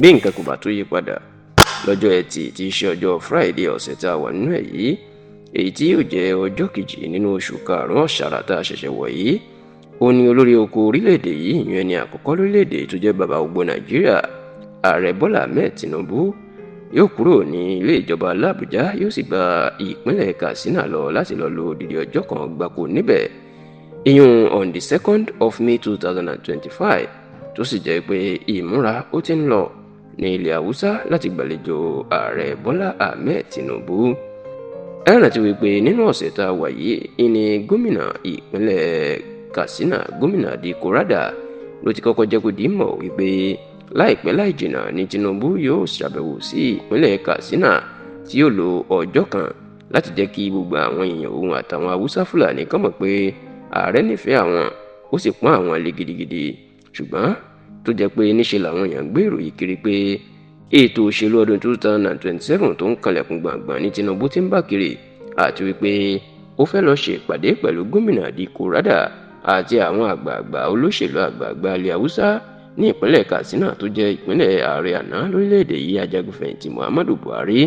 bí nǹkan kò bá tó yí padà lọ́jọ́ ẹtì tí í ṣe ọjọ́ Friday ọ̀sẹ̀ tá a wà nínú ẹ̀ yìí, èyí tí yóò jẹ́ ọjọ́ kejì nínú oṣù karùn-ún ọ̀sàrà tá a ṣẹ̀ṣẹ̀ wọ̀ yìí, ó ní olórí oko orílẹ̀-èdè yìí, ìyẹn ẹni àkọ́kọ́ lórílẹ̀-èdè tó jẹ́ bàbá gbogbo Nàìjíríà, ààrẹ Bọ́lá Ahmed Tinubu yóò kúrò ní ilé ìjọba l'Àbújá, yóò sì gba ìpínlẹ̀ Katsina lọ láti lọ lo odidi ọjọ́ kan gbáko níbẹ̀, ìyún on the 2nd of May 2025, tó sì jẹ́ pé ìmúra ó ti ń lọ ní ilẹ̀ Haúsá láti gbàlejò ààrẹ Bọ́lá Ahmed Tinubu. Ẹ rántí wípé nínú ọ̀sẹ̀ tá a wà yìí ni gómìnà ìpínlẹ̀ Katsina, gómìnà Dikko Rada, ló ti kọ́kọ́ jẹ́ kó di mọ̀ wípé láìpẹ́ láì jìnnà ni Tinubu yóò ṣàbẹ̀wò sí ìpínlẹ̀ Katsina tí yóò lo ọjọ́ kan láti jẹ́ kí gbogbo àwọn èèyàn òun àtàwọn Haúsá Fúlàní kan mọ̀ pé ààrẹ nífẹ̀ẹ́ àwọn, ó sì pọ́n àwọn lé gidigidi. Ṣùgbọ́n tó jẹ́ pé níṣe làwọn èèyàn gbé ìròyìn kiri pé ètò òṣèlú ọdún 2027 tó ń kanlẹ̀kùn gbàngbàn ní Tinubu ti ń bá kiri, àti wípé ó fẹ́ lọ ṣe ìpàdé pẹ̀lú gómìnà Dikko Rada àti àwọn àgbààgbà olóṣèlú àgbààgbà ilẹ̀ Haúsá ní ìpínlẹ̀ Katsina tó jẹ́ ìpínlẹ̀ ààrẹ àná lórílẹ̀‐èdè yìí ajagunfẹ̀yìntì Muhammadu Buhari,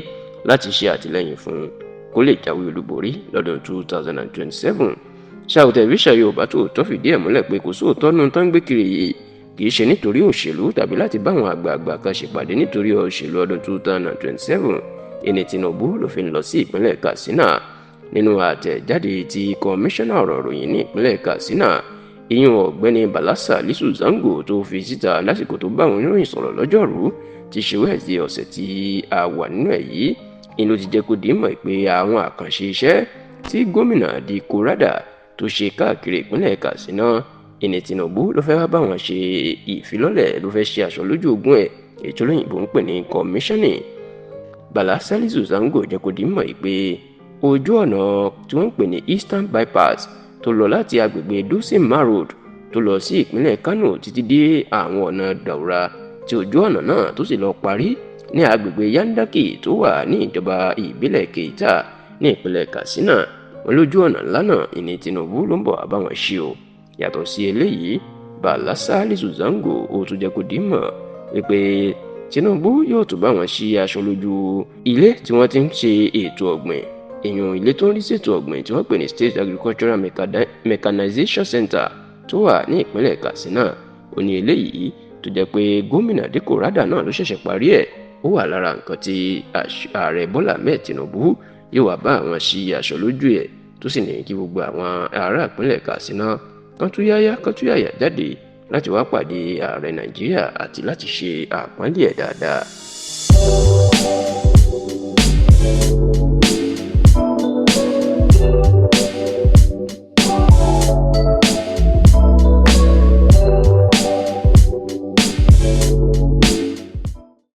láti ṣe àtìlẹ́yìn fún un kó lè jáwé olúborí lọ́dún 2027. Ṣáò tẹlifíṣàn Yorùbá Tòótọ́ fìdí ẹ̀ múlẹ̀ pé kò sóòótọ́ nínú tán gbé kiri yìí, kì í ṣe nítorí òṣèlú tàbí láti bá àwọn àgbààgbà kan ṣèpàdé nítorí òṣèlú ọdún 2027. Ẹni Tinubu ló fi ń lọ sí ìpínlẹ̀ Katsina. Nínú àtẹ̀jáde tí kọmíṣánná ọ̀rọ̀ ìròyìn ní ìpínlẹ̀ Katsina, ìyún ọ̀gbẹ́ni Bala Salisu Zango, tó fi síta lásìkò tó bá àwọn oníròyìn sọ̀rọ̀ lọ́jọ́rú tí ṣe Wednesday ọ̀sẹ̀ tí a wà nínú ẹ̀ yìí, ni ló ti jẹ́ kó di mọ̀ pé àwọn àkànṣe iṣẹ́ tí gómìnà Dikko Rada tó ṣe káàkiri ìpínlẹ̀ Katsina, ẹni Tinubu ló fẹ́ wá bá wọn ṣe ìfilọ́lẹ̀, ló fẹ́ ṣe aṣọ lójú ogun ẹ̀, èyí tó lóyìnbó ń pè ní commissioning. Bala Salisu Zango jẹ́ kó di mọ̀ pé ojú ọ̀nà tí wọ́n ń pè ní Eastern Bypass tó lọ láti agbègbè Dutsinma Road tó lọ sí ìpínlẹ̀ Kano títí dé àwọn ọ̀nà Daura, tí ojú ọ̀nà náà tó sì lọ parí ní agbègbè Yandaki tó wà ní ìjọba ìbílẹ̀ Keita ní ìpínlẹ̀ Katsina. Wọn lójú ọ̀nà ńlá náà ìní Tinubu ló ń bọ̀ wá bá wọn ṣe o. Yàtọ̀ sí eléyìí, Bala Salisu Zango ó tún jẹ́ kó di mọ̀ wípé Tinubu yóò tún bá wọn ṣí aṣọ lójú ilé tí wọ́n ti ń ṣe ètò ọ̀gbìn, èèyàn ilé tó ń rí ṣètò ọ̀gbìn tí wọ́n pè ní State Agricultural Mechanization Center tó wà ní ìpínlẹ̀ Katsina. Ó ní eléyìí tó jẹ́ pé gómìnà Dikko Rada náà ló ṣẹ̀ṣẹ̀ parí ẹ̀, ó wà lára nǹkan tí ààrẹ Bọ́lá Ahmed Tinubu yóò wá bá àwọn ṣí aṣọ lójú ẹ̀, tó sì ní kí gbogbo àwọn ará ìpínlẹ̀ Katsina kan tú yáyà jáde láti wá pàdé ààrẹ Nàìjíríà àti láti ṣe àpọ́nlé ẹ̀ dáadáa.